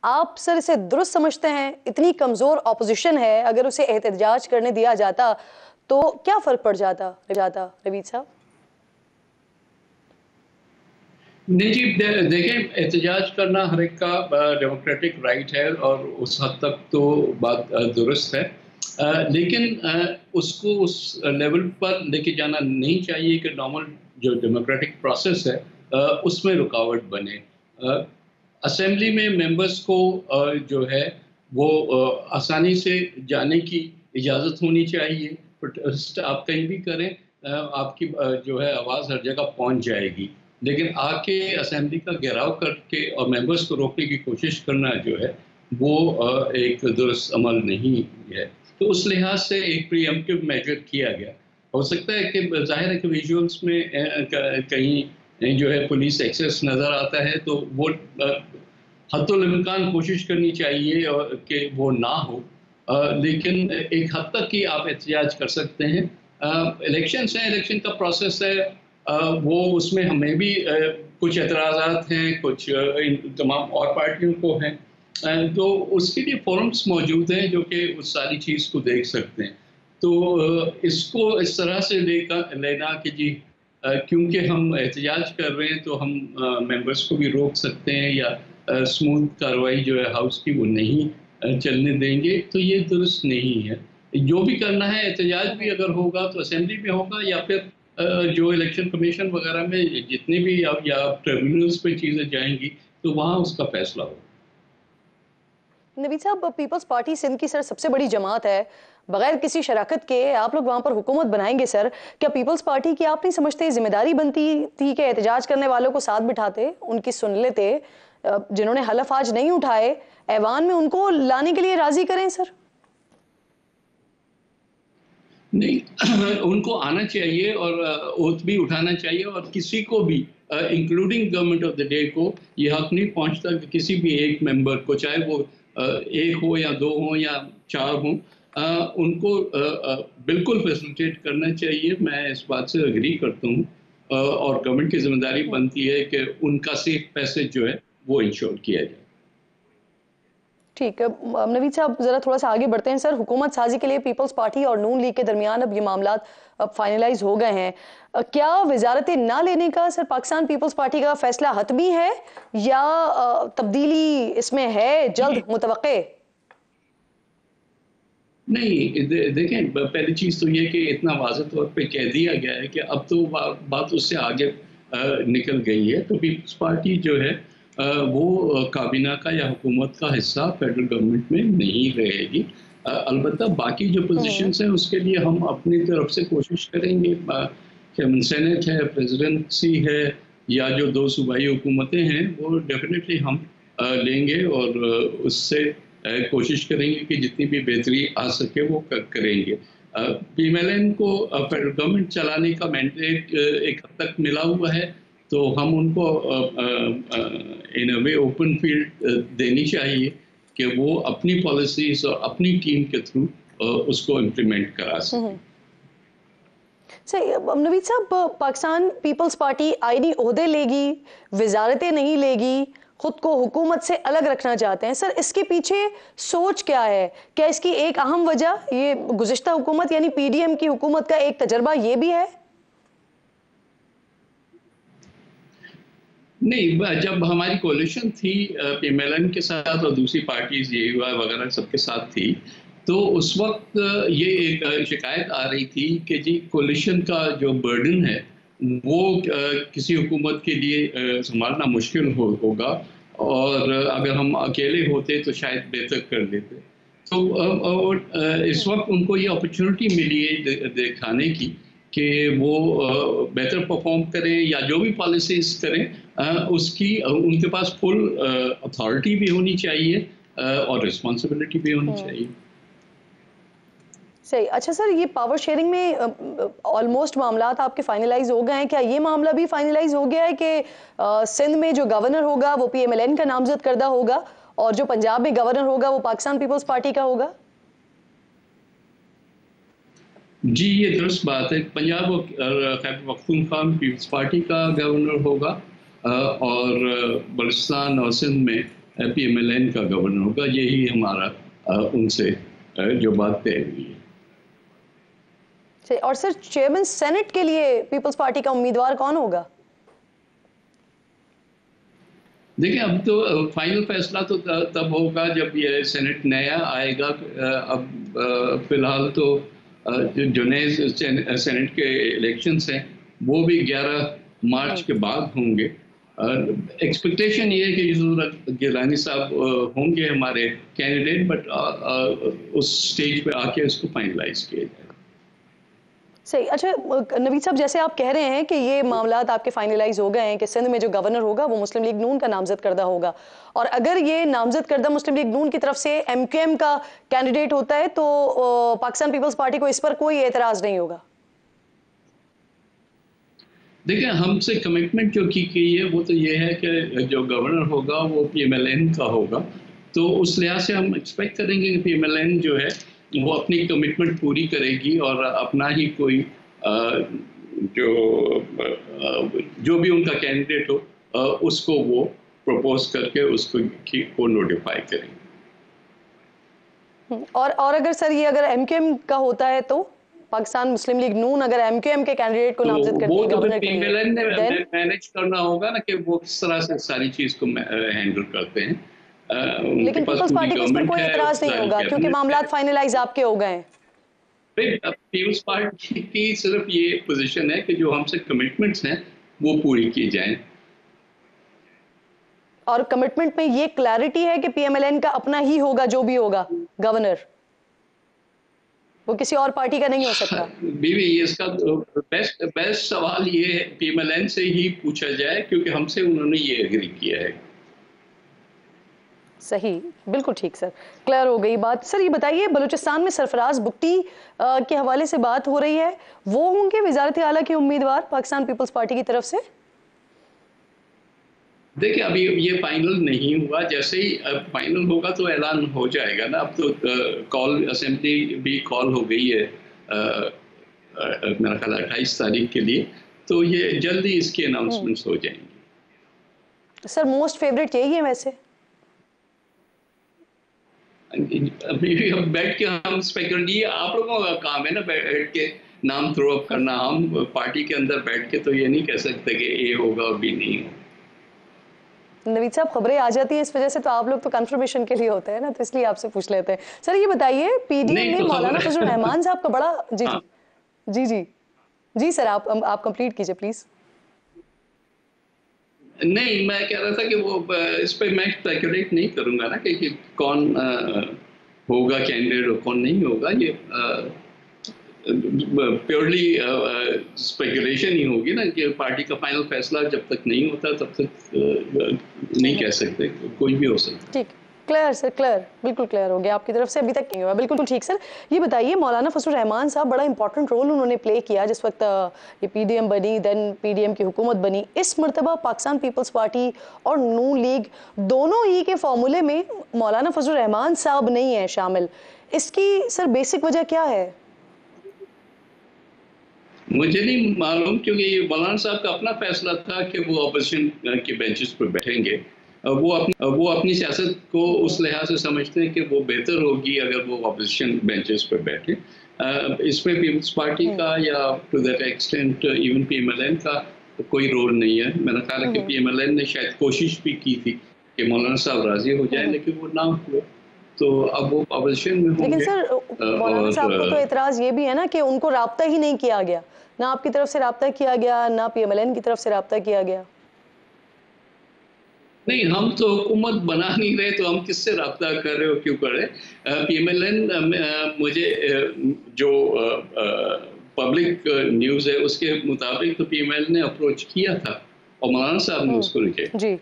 आप सर इसे दुरुस्त समझते हैं? इतनी कमजोर अपोजिशन है, अगर उसे एहतजाज करने दिया जाता तो क्या फर्क पड़ जाता नवीद साहब? नहीं जी, देखें, एहतजाज करना हर एक का डेमोक्रेटिक राइट है, और उस हद तक तो बात दुरुस्त है, लेकिन उसको उस लेवल पर लेके जाना नहीं चाहिए कि नॉर्मल जो डेमोक्रेटिक प्रोसेस है उसमें रुकावट बने। असेंबली में मेंबर्स को जो है वो आसानी से जाने की इजाज़त होनी चाहिए। आप कहीं भी करें, आपकी जो है आवाज़ हर जगह पहुंच जाएगी, लेकिन आके असेंबली का घेराव करके और मेंबर्स को रोकने की कोशिश करना जो है वो एक दुरुस्त अमल नहीं है। तो उस लिहाज से एक प्रीएम्प्टिव मेजर किया गया। हो सकता है कि जाहिर है कि विजुअल्स में कहीं जो है पुलिस एक्सेस नज़र आता है, तो वो हद्दुल इम्कान कोशिश करनी चाहिए कि वो ना हो, लेकिन एक हद तक ही आप एहतजाज कर सकते हैं। इलेक्शंस हैं, इलेक्शन का प्रोसेस है, वो उसमें हमें भी कुछ एतराज़ात हैं, कुछ इन तमाम और पार्टियों को हैं, तो उसके लिए फोरम्स मौजूद हैं जो कि उस सारी चीज़ को देख सकते हैं। तो इसको इस तरह से लेना कि जी क्योंकि हम एहतजाज कर रहे हैं तो हम मेंबर्स को भी रोक सकते हैं या स्मूथ कार्रवाई जो है हाउस की वो नहीं चलने देंगे, तो ये दुरुस्त नहीं है। जो भी करना है, एहतजाज भी अगर होगा तो असेंबली में होगा, या फिर जो इलेक्शन कमीशन वगैरह में जितने भी या ट्रिब्यूनल्स पे चीज़ें जाएंगी तो वहाँ उसका फैसला होगा। नवीद साहब, पीपल्स पार्टी सिंध की सर सबसे बड़ी जमात है, बगैर किसी शराकत के आप लोग वहाँ पर हुकूमत बनाएंगे सर, क्या पीपल्स पार्टी की आप नहीं समझते जिम्मेदारी बनती थी कि एहतजाज करने वालों को साथ बिठाते, उनकी सुन लेते, जिन्होंने हलफ आज नहीं उठाए ऐवान में, उनको लाने के लिए राजी करें सर? नहीं, उनको आना चाहिए और ओथ भी उठाना चाहिए, और किसी को भी including government of the day को ये हक नहीं पहुंचता कि किसी भी एक मेंबर को, चाहे वो एक हो या दो हो या चार हो, उनको बिल्कुल फैसिलिटेट करना चाहिए। मैं इस बात से एग्री करता हूँ, और गवर्नमेंट की जिम्मेदारी बनती है कि उनका सेफ पैसेज जो है वो इंश्योर किया जाए। ठीक है नवीद साहब, जरा थोड़ा सा आगे बढ़ते हैं सर। हुकूमत साजी के लिए पीपल्स पार्टी और नून लीग के दरमियान अब ये मामला अब फाइनलाइज हो गए हैं। क्या वजारत ना लेने का सर पाकिस्तान पीपल्स पार्टी का फैसला हतमी है या तब्दीली इसमें है जल्द मुतवक्के? नहीं, देखें, पहली चीज़ तो ये कि इतना वाज़ेह तौर पे कह दिया गया है कि अब तो बात उससे आगे निकल गई है। तो पीपल्स पार्टी जो है वो काबीना का या हुकूमत का हिस्सा फेडरल गवर्नमेंट में नहीं रहेगी। अलबत्ता बाकी जो पोजीशंस हैं उसके लिए हम अपनी तरफ से कोशिश करेंगे। सेनेट है, प्रेसिडेंसी है, या जो दो सूबाई हुकूमतें हैं, वो डेफिनेटली हम लेंगे और उससे कोशिश करेंगे कि जितनी भी बेहतरी आ सके वो करेंगे। PMLN को फेडरल गवर्नमेंट चलाने का मैंडेट एक हद तक मिला हुआ है, तो हम उनको इन अ वे ओपन फील्ड देनी चाहिए कि वो अपनी पॉलिसीज और अपनी टीम के थ्रू उसको इम्प्लीमेंट करा सकें। नवीद साहब, पाकिस्तान पीपल्स पार्टी आईनी ओहदे लेगी, वजारतें नहीं लेगी, खुद को हुकूमत से अलग रखना चाहते हैं। सर, इसके पीछे सोच क्या है? क्या इसकी एक अहम वजह ये गुज़िश्ता हुकूमत यानी PDM की हुकूमत का एक तजर्बा ये भी है? नहीं, जब हमारी कोalition थी PMLN के साथ और दूसरी पार्टीज JUI वगैरह सबके साथ थी, तो उस वक्त ये एक शिकायत आ रही थी कि जी कोalition का जो बर्डन है वो किसी हुकूमत के लिए संभालना मुश्किल होगा, और अगर हम अकेले होते तो शायद बेहतर कर देते। तो इस वक्त उनको ये अपॉर्चुनिटी मिली है दिखाने की कि वो बेहतर परफॉर्म करें या जो भी पॉलिसीज करें उसकी उनके पास फुल अथॉरिटी भी होनी चाहिए और रिस्पॉन्सिबिलिटी भी होनी चाहिए। सही। अच्छा सर, ये पावर शेयरिंग में ऑलमोस्ट मामलात आपके फाइनलाइज हो गए हैं। क्या ये मामला भी फाइनलाइज हो गया है कि सिंध में जो गवर्नर होगा वो PMLN का नामजद करदा होगा और जो पंजाब में गवर्नर होगा वो पाकिस्तान पीपल्स पार्टी का होगा? जी, ये दुरुस्त बात है। पंजाब और खैबर पख्तूनख्वा में पीपल्स पार्टी का गवर्नर होगा और बलूचिस्तान और सिंध में PMLN का गवर्नर होगा। यही हमारा उनसे जो बात तय हुई है। और सर, चेयरमैन सेनेट के लिए पीपल्स पार्टी का उम्मीदवार कौन होगा? देखिए, अब तो फाइनल फैसला तो तब होगा जब ये सेनेट नया आएगा। अब फिलहाल तो जो नए सेनेट के इलेक्शंस हैं वो भी 11 मार्च के बाद होंगे। एक्सपेक्टेशन ये है कि यूसुफ गिलानी साहब होंगे हमारे कैंडिडेट, बट उस स्टेज पे आके इसको फाइनलाइज किया जाए। सही। अच्छा नवीद साहब, जैसे आप कह रहे हैं कि ये मामलात आपके फाइनलाइज हो गए हैं कि सिंध में जो गवर्नर होगा वो मुस्लिम लीग नून का नामजद करदा होगा, और अगर ये नामजद करदा मुस्लिम लीग नून की तरफ से MQM का कैंडिडेट होता है तो पाकिस्तान पीपल्स पार्टी को इस पर कोई एतराज नहीं होगा? देखिए, हमसे कमिटमेंट जो की गई है वो तो ये है कि जो गवर्नर होगा वो PMLN का होगा, तो उस लिहाज से हम एक्सपेक्ट करेंगे कि PMLN जो है वो अपनी कमिटमेंट पूरी करेगी और अपना ही कोई जो भी उनका कैंडिडेट हो उसको वो प्रपोज करके उसको नोटिफाई करेंगे। और अगर सर ये अगर MQM का होता है तो पाकिस्तान मुस्लिम लीग नून अगर MQM के कैंडिडेट को नामजद करती है गवर्नर के लिए, PMLN ने मैनेज करना होगा ना कि वो किस तरह से सारी चीज को हैंडल करते हैं। लेकिन पीपल्स पार्टी को इस पर कोई एतराज नहीं होगा क्योंकि मामलात फाइनलाइज आपके हो गए हैं। पीपल्स पार्टी की सिर्फ ये पोजीशन है कि जो हमसे कमिटमेंट्स हैं वो पूरी की जाएं, और कमिटमेंट में ये क्लैरिटी है कि PMLN का अपना ही होगा जो भी होगा गवर्नर, वो किसी और पार्टी का नहीं हो सकता। बीवी, इसका बेस्ट सवाल ये PMLN से ही पूछा जाए क्योंकि हमसे उन्होंने ये एग्री किया है। सही, बिल्कुल ठीक सर, क्लियर हो गई बात। सर ये बताइए, बलूचिस्तान में सरफराज बुगटी के हवाले से बात हो रही है, वो होंगे वजारत आला के उम्मीदवार पाकिस्तान पीपल्स पार्टी की तरफ से? देखिए अभी ये फाइनल नहीं हुआ, जैसे ही फाइनल होगा तो ऐलान हो जाएगा ना। अब तो कॉल असेंबली भी कॉल हो गई है मेरा ख्याल 28 तारीख के लिए, तो ये जल्दी इसकी अनाउंसमेंट्स हो जाएंगी। सर मोस्ट फेवरेट यही है वैसे? अभी हम बैठ के हम स्पेकुलेट, ये आप लोगों का काम है ना बैठ के नाम थ्रो अप करना। हम पार्टी के अंदर बैठ के तो ये नहीं कह सकते कि ए होगा और बी नहीं होगा। नवीद साहब खबरें आ जाती हैं इस वजह से, तो आप लोग तो कंफर्मेशन के लिए होते हैं ना, तो इसलिए आपसे पूछ लेते हैं। सर ये बताइए, पीडीएम ने मौलाना फजल रहमान साहब का बड़ा जी हाँ। जी जी जी सर आप कंप्लीट कीजिए प्लीज। नहीं, मैं कह रहा था कि वो इस पे मैं स्पेकुलेट नहीं करूंगा ना कि कौन होगा कैंडिडेट और कौन नहीं होगा। ये प्योरली स्पेकुलेशन ही होगी ना, कि पार्टी का फाइनल फैसला जब तक नहीं होता तब तक नहीं कह सकते, कोई भी हो सकता। ठीक, क्लियर सर, क्लियर, बिल्कुल क्लियर हो गया आपकी तरफ से, अभी तक नहीं हुआ। बिल्कुल ठीक सर। ये बताइए, मौलाना फजल रहमान साहब बड़ा इंपॉर्टेंट रोल उन्होंने प्ले किया जिस वक्त ये पीडीएम बनी, देन पीडीएम की हुकूमत बनी। इस मरतबा पाकिस्तान पीपल्स पार्टी और नून लीग दोनों ही के फॉर्मूले में मौलाना फजल रहमान साहब नहीं है शामिल, इसकी सर बेसिक वजह क्या है? मुझे नहीं मालूम, क्योंकि ये मौलाना साहब का अपना फैसला था कि वो अपोजिशन के बेंचेस पर बैठेंगे। वो अपनी सियासत को उस लिहाज से समझते हैं कि वो बेहतर होगी अगर वो अपोजिशन बेंचेस पर बैठे। इसमें पीपल्स पार्टी का या to that extent even PMLN का कोई रोल नहीं है। मेरा ख्याल है कि पीएमएलएन ने शायद कोशिश भी की थी कि मौलाना साहब राजी हो जाए, लेकिन वो ना हुए, तो अब वो अपोजिशन में होंगे। लेकिन सर मौलाना साहब को तो एतराज ये भी है ना कि उनको राब्ता ही नहीं किया गया, ना आपकी तरफ से राब्ता किया गया, ना पीएमएलएन की तरफ से राब्ता किया गया। नहीं, हम तो हुकूमत बना नहीं रहे, तो हम किससे राब्ता कर रहे हो, क्यों कर रहे? पीएमएलएन मुझे जो पब्लिक न्यूज़ है उसके मुताबिक तो पीएमएलएन ने अप्रोच किया था और मौलाना साहब ने उसको रिजेक्ट। जी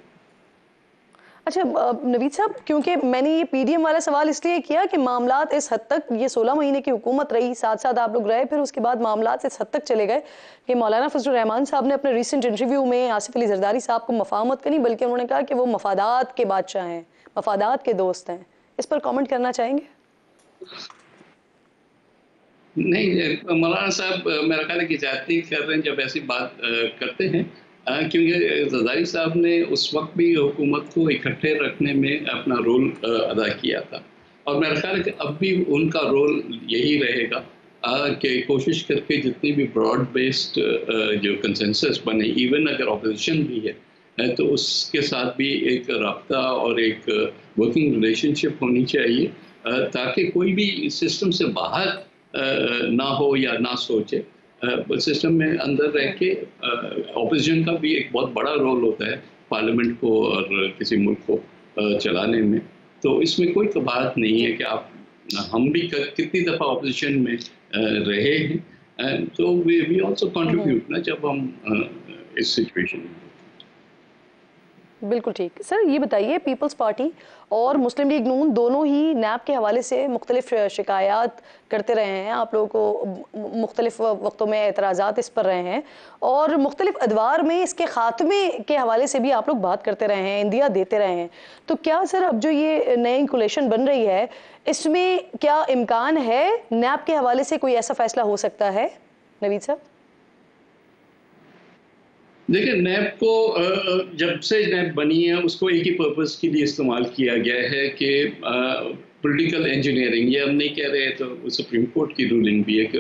अच्छा नवीद साहब, क्योंकि मैंने ये पीडीएम वाला सवाल इसलिए किया कि मामलात इस हद तक, ये 16 महीने की हुकूमत रही, साथ साथ आप लोग रहे, फिर उसके बाद मामलात इस हद तक चले गए कि मौलाना फजल रहमान साहब ने अपने रिसेंट इंटरव्यू में आसिफ अली जरदारी साहब को मफाहमत करी, बल्कि उन्होंने कहा कि वो मफादात के बादशाह हैं, मफादात के दोस्त हैं। इस पर कॉमेंट करना चाहेंगे? नहीं, मौलाना साहब मेरा ख्याल है कि जाती कर रहे हैं जब ऐसी बात करते हैं, क्योंकि जरदारी साहब ने उस वक्त भी हुकूमत को इकट्ठे रखने में अपना रोल अदा किया था, और मेरा ख्याल है कि अब भी उनका रोल यही रहेगा कि कोशिश करके जितनी भी ब्रॉड बेस्ड जो कंसेंसस बने, इवन अगर ऑपोजिशन भी है तो उसके साथ भी एक राब्ता और एक वर्किंग रिलेशनशिप होनी चाहिए, ताकि कोई भी सिस्टम से बाहर ना हो या ना सोचे। सिस्टम में अंदर रह के ऑपोजिशन का भी एक बहुत बड़ा रोल होता है पार्लियामेंट को और किसी मुल्क को चलाने में। तो इसमें कोई तो बात नहीं है कि आप, हम भी कितनी दफ़ा ऑपोजिशन में रहे हैं, तो वी आल्सो कंट्रीब्यूट ना जब हम इस सिचुएशन में। बिल्कुल ठीक सर। ये बताइए, पीपल्स पार्टी और मुस्लिम लीग नून दोनों ही नैब के हवाले से मुख्तलिफ शिकायत करते रहे हैं, आप लोगों को मुख्तलिफ वक्तों में एतराज़ात इस पर रहे हैं, और मुख्तलिफ अदवार में इसके ख़ात्मे के हवाले से भी आप लोग बात करते रहे हैं, इंदिया देते रहे हैं। तो क्या सर अब जो ये नई कोलिशन बन रही है, इसमें क्या इम्कान है नैब के हवाले से कोई ऐसा फैसला हो सकता है नवीद साहब? देखिए, नैब को जब से नैब बनी है उसको एक ही पर्पस के लिए इस्तेमाल किया गया है कि पॉलिटिकल इंजीनियरिंग, ये हम नहीं कह रहे, तो सुप्रीम कोर्ट की रूलिंग भी है कि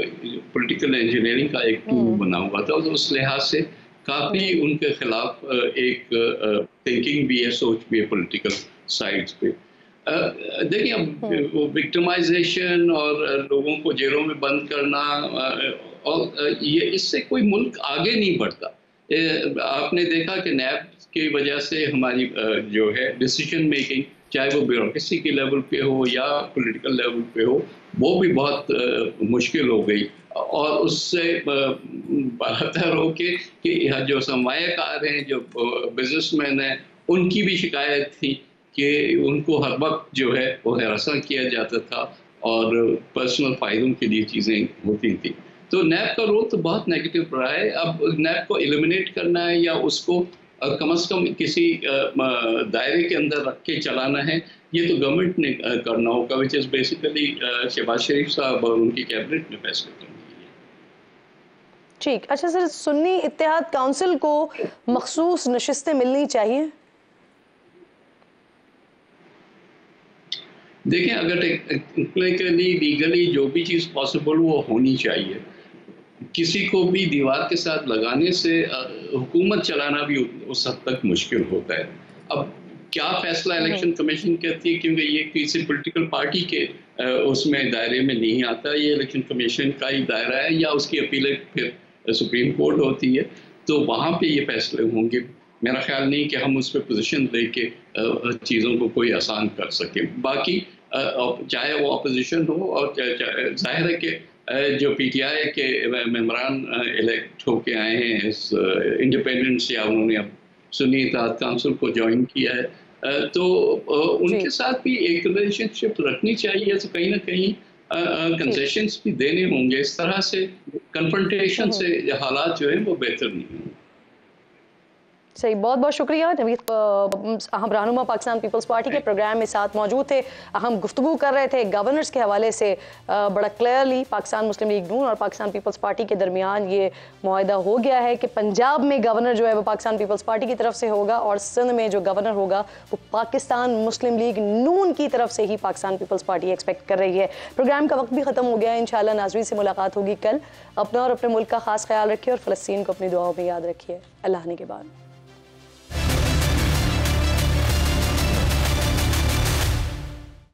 पॉलिटिकल इंजीनियरिंग का एक टूल बना हुआ था, तो उस लिहाज से काफ़ी उनके खिलाफ एक थिंकिंग भी है, सोच भी है पॉलिटिकल साइड्स पे। देखिए, अब वो विक्टिमाइजेशन और लोगों को जेलों में बंद करना, और ये इससे कोई मुल्क आगे नहीं बढ़ता। आपने देखा कि नैब की वजह से हमारी जो है डिसीजन मेकिंग, चाहे वो ब्यूरोक्रेसी के लेवल पे हो या पॉलिटिकल लेवल पे हो, वो भी बहुत मुश्किल हो गई, और उससे बेहतर हो कि जो सरमायाकार हैं, जो बिजनेसमैन हैं, उनकी भी शिकायत थी कि उनको हर वक्त जो है वो हरासा किया जाता था और पर्सनल फ़ायदों के लिए चीज़ें होती थी। तो नैब का रोल तो बहुत नेगेटिव रहा है। अब नैब को एलिमिनेट करना है या उसको कम से कम किसी दायरे के अंदर रख के चलाना है, ये तो गवर्नमेंट ने करना होगा, विच इज़ बेसिकली शहबाज शरीफ साहब और उनकी कैबिनेट ने फैसले करना है। ठीक, अच्छा सर, सुन्नी इत्तेहाद काउंसिल को मखसूस नशिस्तें मिलनी चाहिए? देखें, अगर टेक्निकली लीगली जो भी चीज़ पॉसिबल वो होनी चाहिए। किसी को भी दीवार के साथ लगाने से हुकूमत चलाना भी उस हद तक मुश्किल होता है। अब क्या फैसला इलेक्शन कमीशन कहती है, क्योंकि ये किसी पॉलिटिकल पार्टी के उसमें दायरे में नहीं आता, ये इलेक्शन कमीशन का ही दायरा है या उसकी अपीलें फिर सुप्रीम कोर्ट होती है, तो वहाँ पे ये फैसले होंगे। मेरा ख्याल नहीं कि हम उस पर पोजीशन दे के चीज़ों को कोई आसान कर सके। बाकी चाहे वो अपोजिशन हो और जाहिर है कि जो पीटीआई के मेंबरान इलेक्ट होके आए हैं इस इंडिपेंडेंस या उन्होंने अब सुन्नी इत्तेहाद काउंसिल को ज्वाइन किया है, तो उनके साथ भी एक रिलेशनशिप रखनी चाहिए। तो कहीं ना कहीं कंसेशंस भी देने होंगे। इस तरह से कन्फ्रंटेशन से हालात जो है वो बेहतर नहीं होंगे। सही, बहुत बहुत शुक्रिया। नवीद अहम रहनुमा पाकिस्तान पीपल्स पार्टी के प्रोग्राम में साथ मौजूद थे। हम गुफ्तगू कर रहे थे गवर्नर्स के हवाले से। बड़ा क्लियरली पाकिस्तान मुस्लिम लीग नून और पाकिस्तान पीपल्स पार्टी के दरमियान ये मुआहदा हो गया है कि पंजाब में गवर्नर जो है वो पाकिस्तान पीपल्स पार्टी की तरफ से होगा और सिंध में जो गवर्नर होगा वो पाकिस्तान मुस्लिम लीग नून की तरफ से ही पाकिस्तान पीपल्स पार्टी एक्सपेक्ट कर रही है। प्रोग्राम का वक्त भी ख़त्म हो गया है। इंशाल्लाह नाज़रीन से मुलाकात होगी कल। अपना और अपने मुल्क का खास ख्याल रखिए और फ़लस्तीन को अपनी दुआओं में याद रखिए। अल्लाह ने के बाद।